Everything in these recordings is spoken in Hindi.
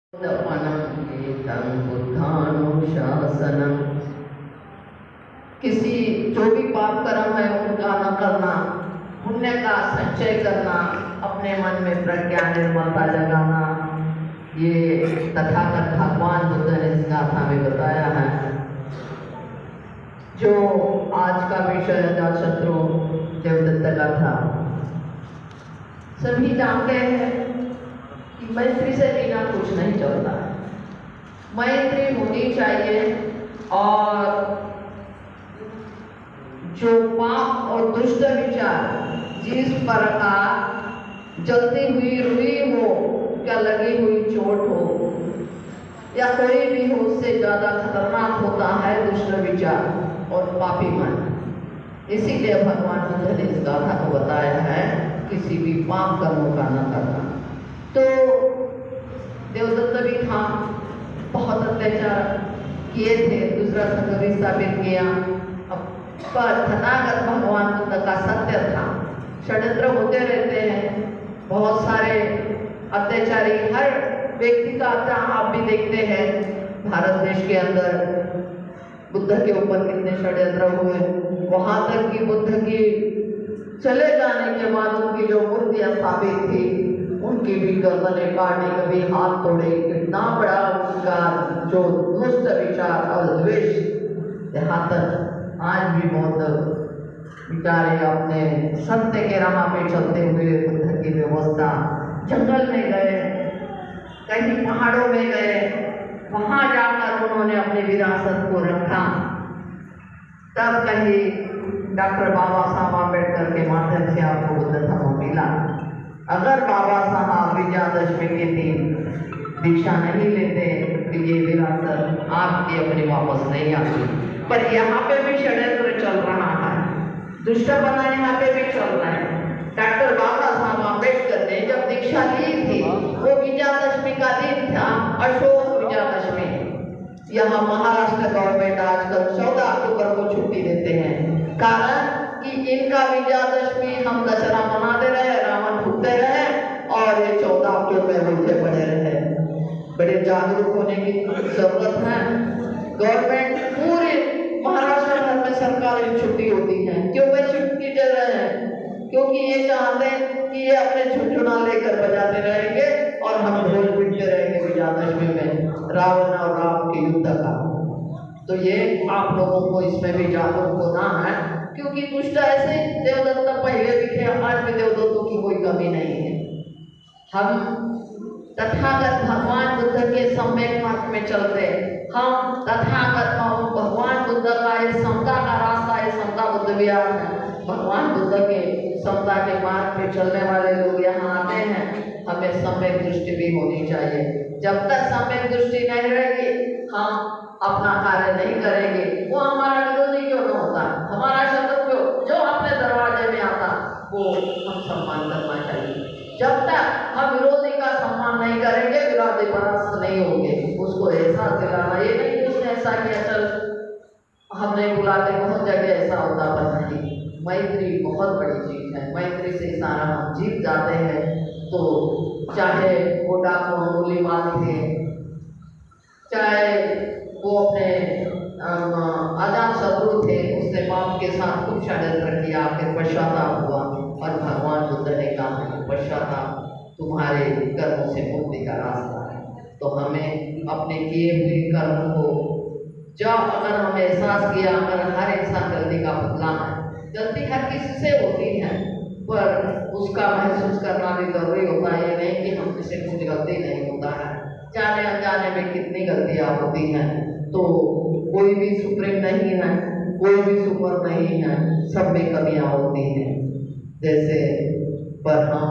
बुद्धानुशासनम। किसी जो भी पाप कर्म है उनका न करना, पुण्य का संचय करना, अपने मन में प्रज्ञा निर्मलता जगाना, ये तथागत भगवान बुद्ध ने इस गाथा में बताया है। जो आज का विषय अजातशत्रु देवदत्त गाथा। सभी जानते हैं कि मैत्री से बिना कुछ नहीं चलता है। मैत्री होनी चाहिए और जो पाप और दुष्ट विचार जिस प्रकार जलती हुई रुई हो, क्या लगी हुई चोट हो या कोई भी हो, उससे ज्यादा खतरनाक होता है दुष्ट विचार और पापी मन। इसीलिए भगवान बुद्ध ने इस गाथा को बताया है किसी भी पाप कर्मों का न करना। तो देवदत्त भी था, बहुत अत्याचार किए थे, दूसरा संघ भी स्थापित किया, पर तथागत भगवान बुद्ध का सत्य था। षड्यंत्र होते रहते हैं, बहुत सारे अत्याचारी, हर व्यक्ति का आप भी देखते हैं भारत देश के अंदर बुद्ध के ऊपर कितने षड्यंत्र हुए। वहां तक कि बुद्ध की चले जाने के बाद उनकी जो मूर्तियां स्थापित थी उनकी भी गर्दनें काटने, कभी हाथ तोड़े। कितना बड़ा उनका जो दुष्ट विचार और द्वेष, यहाँ तक आज भी बहुत बेचारे अपने सत्य के राह पे चलते हुए बुद्ध की व्यवस्था, जंगल में गए, कहीं पहाड़ों में गए, वहां जाकर उन्होंने अपनी विरासत को रखा। तब कहीं डॉक्टर बाबा साहब आम्बेडकर के माध्यम से आपको बुद्ध धर्म मिला। अगर बाबा साहब विजयादशमी के दिन दीक्षा नहीं लेते तो ये विरासत आपकी अपनी वापस नहीं आती। पर यहाँ पे भी षड्यंत्र चल रहा है, दुष्ट बना यहाँ पे भी चल रहा है। डॉक्टर बाबा साहब आम्बेडकर ने जब दीक्षा ली थी वो विजयादशमी का दिन था, अशोक विजयादशमी। यहाँ महाराष्ट्र गवर्नमेंट आजकल 14 अक्टूबर को छुट्टी देते हैं, कारण कि इनका विजयादशमी हम दशहरा मनाते रहे, रावण फूकते रहे और ये 14 अक्टूबर में भूखे पड़े रहे। बड़े जागरूक होने की जरूरत है। गवर्नमेंट पूरे महाराष्ट्र भर में सरकारी छुट्टी होती है। क्यों भाई छुट्टी दे रहे हैं? क्योंकि ये चाहते हैं कि ये अपने झुनझुना लेकर बजाते रहेंगे और हम ढोल पीटते रहेंगे विजयादशमी में रावण और राम के युद्ध का। तो ये आप लोगों को इसमें भी जागरूक होना है, क्योंकि दुष्ट ऐसे देवदत्त पहले भी थे, आज भी देवदत्तों की कोई कमी नहीं है। हम तथागत भगवान बुद्ध के सम्यक मार्ग में चलते, हम तथागत भगवान बुद्ध का ये समता का रास्ता, ये समता बुद्ध विहार है। भगवान बुद्ध के समता के मार्ग पे चलने वाले लोग यहाँ आते हैं, हमें सम्यक दृष्टि भी होनी चाहिए। जब तक सम्यक दृष्टि नहीं रहेगी हम अपना कार्य नहीं करेंगे। वो हमारा विरोधी क्यों न होता, हमारा शत्रु क्यों, जो अपने दरवाजे में आता वो हम सम्मान करना चाहिए। जब तक हम विरोधी का सम्मान नहीं करेंगे, विरोधी परास्त नहीं होंगे। उसको एहसास दिलाना, ये नहीं कि उसने ऐसा किया चल हम नहीं बुलाते, बहुत जगह ऐसा होता, पर नहीं। मैत्री बहुत बड़ी चीज है, मैत्री से सारा हम जीत जाते हैं। तो चाहे वो डाकू अंगुली मारी थे, चाहे वो अपने अजातशत्रु थे, उसने बाप के साथ कुछ षड्यंत्र किया, फिर पश्चाताप हुआ और भगवान बुद्ध ने कहा कि पश्चाताप तुम्हारे कर्मों से मुक्ति का रास्ता है। तो हमें अपने किए हुए कर्म को, जब अगर हमें एहसास किया, अगर हर इंसान गलती का पुतला है, गलती हर किसी से होती है, पर उसका महसूस करना भी जरूरी होता है। ये नहीं कि हम किसी कुछ गलती नहीं होता है, जाने अनजाने में कितनी गलतियां होती हैं। तो कोई भी सुप्रीम नहीं है, कोई भी सुपर नहीं है, सब में कमियां होती हैं। जैसे पर हम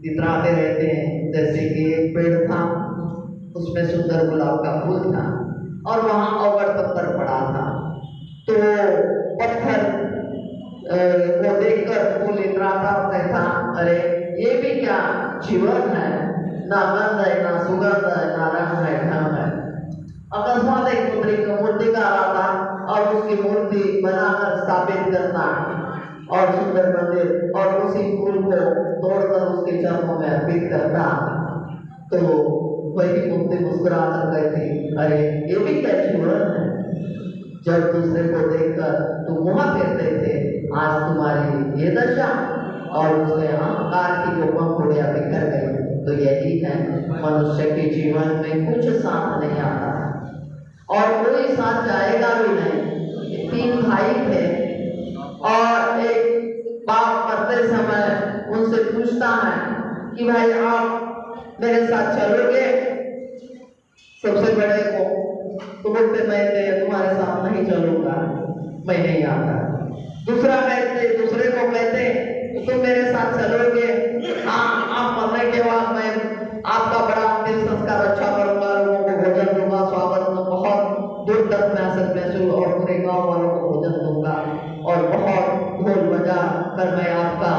इतराते रहते हैं, जैसे कि एक पेड़ था, उसमें सुंदर गुलाब का फूल था और वहां अवगढ़ पत्थर पड़ा था। तो पत्थर को देखकर फूल इतराता और कहता, अरे ये भी क्या जीवन है, ना गंध है, ना सुगंध है, ना रंग है, ढंग है। अकस्मात एक मूर्तिकार आता और उसकी मूर्ति बनाकर स्थापित करना और सुंदर मंदिर, और उसी फूल को तोड़कर उसके चरणों में अर्पित करना। तो वही मुक्ति मुस्कुरा कर कहती, अरे ये भी क्या जीवन है। जब दूसरे को देखकर तुम मुँह फेरते थे, आज तुम्हारी ये दशा। और उसके अहंकार की जो पंखुड़ियां बिखर गई। तो यही है, मनुष्य के जीवन में कुछ साथ नहीं आता और कोई साथ जाएगा भी नहीं। 3 भाई थे और एक बाप मरते समय उनसे पूछता है कि भाई आप मेरे साथ चलोगे? सबसे बड़े को तो बोलते मैं तुम्हारे साथ नहीं चलूंगा, मैं नहीं आता। दूसरे को कहते तुम मेरे साथ चलोगे? हाँ, आप मरने के बाद मैं आपका बड़ा अंतिम संस्कार अच्छा करूंगा, लोगों को भोजन दूंगा, स्वागत में बहुत दूर तक मैं और पूरे गांव वालों को भोजन दूंगा और बहुत ढोल बजा कर मैं आपका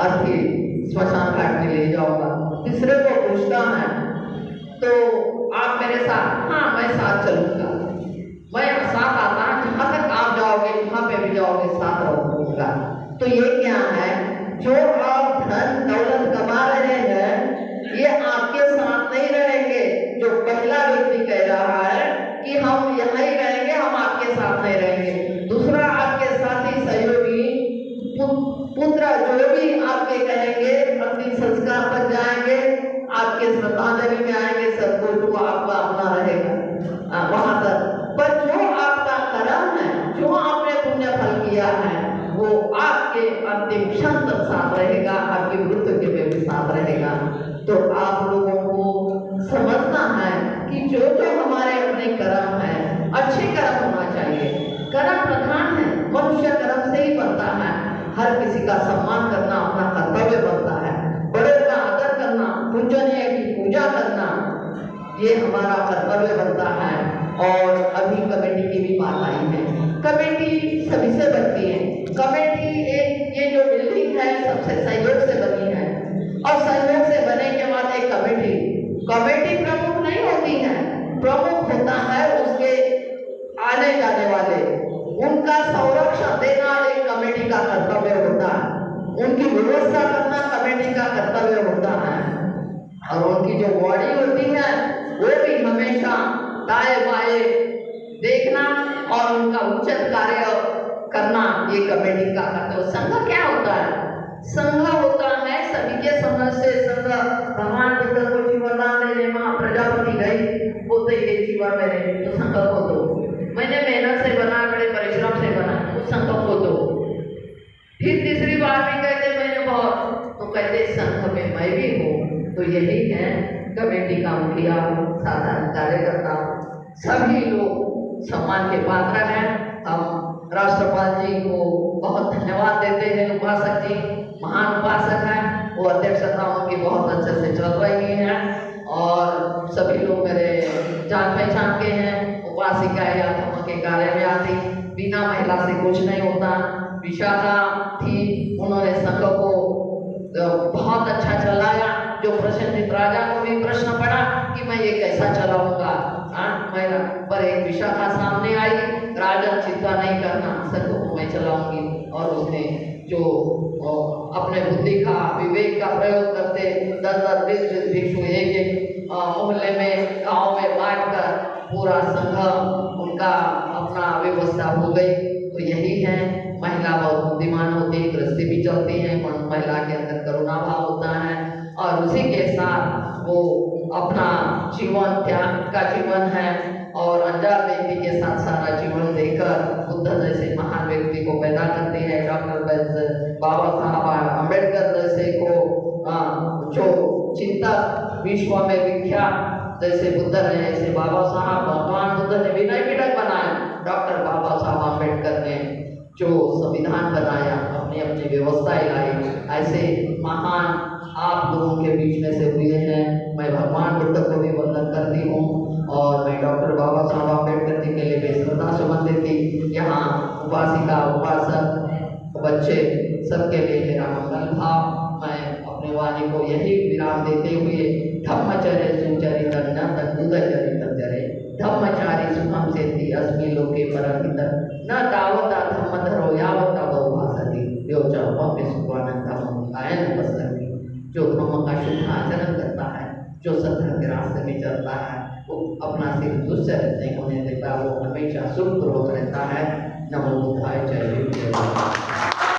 अर्थी स्मशान घाट में ले जाऊंगा। तीसरे को पूछता है तो आप मेरे साथ? हाँ, मैं साथ चलूंगा, मैं साथ आता, जहां तक आप जाओगे वहां पे भी जाओगे, साथ रहूंगा। तो ये क्या है, जो आप धन दौलत कमा रहे हैं ये आपके साथ नहीं रहेंगे। जो पहला व्यक्ति कह रहा है कि हम यहाँ ही रहेंगे, हम आपके साथ नहीं रहेंगे। दूसरा आपके साथी सहयोगी पुत्र जो भी आपके कहेंगे, अंतिम संस्कार तक जाएंगे, आपके श्रद्धांजलि में आएंगे, सब कुछ वो आपका अपना रहेगा वहां तक। पर जो आपका कर्म है, जो आपने पुण्य फल किया है, वो आपके अंतिम क्षण तक साथ रहेगा, आपकी मृत्यु के में भी साथ रहेगा। तो आप लोगों को समझना है कि जो हमारे अपने कर्म है, अच्छे कर्म होना चाहिए। कर्म प्रधान है, मनुष्य कर्म से ही बनता है। हर किसी का सम्मान करना अपना कर्तव्य बनता है। बड़े का आदर करना, पूजनीय की पूजा करना, ये हमारा कर्तव्य बनता है। और अभी कमेटी की भी बात आई है। कमेटी सभी से बनती है। कमेटी ये जो बिल्डिंग है सबसे सहयोग से बनी है और सहयोग से बने के बाद एक कमेटी प्रमुख नहीं होती है, प्रमुख होता है उसके आने जाने वाले, उनका संरक्षण देना एक कमेटी का कर्तव्य होता है। उनकी व्यवस्था करना कमेटी का कर्तव्य होता है। और उनकी जो बॉडी होती है वो भी हमेशा दाएं बाएं देखना और उनका उचित कार्य करना, ये कमेटी का कर्तव्य। संघ क्या होता है? संघ होता है सभी के समझ से संघ। भगवान बुद्ध को जीवन दान देने मां प्रजापति गई, बोलते ये जीवन मेरे, तो संघ को दो। मैंने मेहनत से बना, बड़े परिश्रम से बना, उस संघ को दो। फिर तीसरी बार भी कहते मैंने बहुत, तो कहते संघ में मैं भी हूँ। तो यही है कमेटी का मुखिया, साधारण कार्यकर्ता, सभी लोग सम्मान के पात्र हैं। हम राष्ट्रपाल जी को बहुत धन्यवाद देते हैं। उपासक जी महान उपासक हैं, वो अध्यक्षता उनकी बहुत अच्छे से चल रही है और सभी लोग मेरे जान पहचान के हैं। उपासिका या धर्म के कार्य में आती, बिना महिला से कुछ नहीं होता। विशाखा थी, उन्होंने संघ को बहुत अच्छा चलाया। जो प्रसन्नजित राजा को भी प्रश्न पड़ा कि मैं ये कैसा चलाऊंगा, पर एक विशाखा सामने आई, राजन चिंता नहीं करना, संघ को मैं चलाऊंगी। और उसने जो अपने बुद्धि का विवेक का प्रयोग करते 10-10 भिक्षु एक मोहल्ले में गांव में बांट कर पूरा संघ उनका अपना व्यवस्था हो गई। तो यही है, महिला बहुत बुद्धिमान होती है, गृहस्थी भी चलती है, महिला के अंदर करुणा भाव होता है और उसी के साथ वो अपना जीवन त्याग का जीवन है और अनजान व्यक्ति के साथ सारा जीवन देकर बुद्ध जैसे महान व्यक्ति को पैदा करती है। डॉक्टर बाबा साहब अम्बेडकर जैसे को जो चिंतक विश्व में विख्यात जैसे बुद्ध रहे, ऐसे बाबा साहब, भगवान बुद्ध ने विनय पीठक बनाया, डॉक्टर बाबा साहब अम्बेडकर ने जो संविधान बनाया, अपनी अपनी व्यवस्थाएं लाई, ऐसे महान आप लोगों के बीच में से हुए हैं। मैं भगवान बुद्ध को भी वंदन करती हूँ और मैं डॉक्टर बाबा साहब अम्बेडकर जी के लिए बेश्रद्धा संबंधित थी। यहाँ उपासिका उपासक बच्चे सबके लिए मेरा मंगल भाव। मैं अपने वाणी को यही विराम देते हुए धम्मचर्य सुचरित धम्मचारी सुखम सेति अस्मि लोके परहित न तावता धम्मधरो यावता बहुभाषति योचा उपमे सुखानंद गायन बसति। जो धम्म का शुद्ध आचरण करता है, जो सत्संग के रास्ते में चलता है वो अपना सिर दुष्चरित नहीं होने देता, वो हमेशा शुभ रहता है। नमो बुद्धाय, जय हिंद, जय भारत।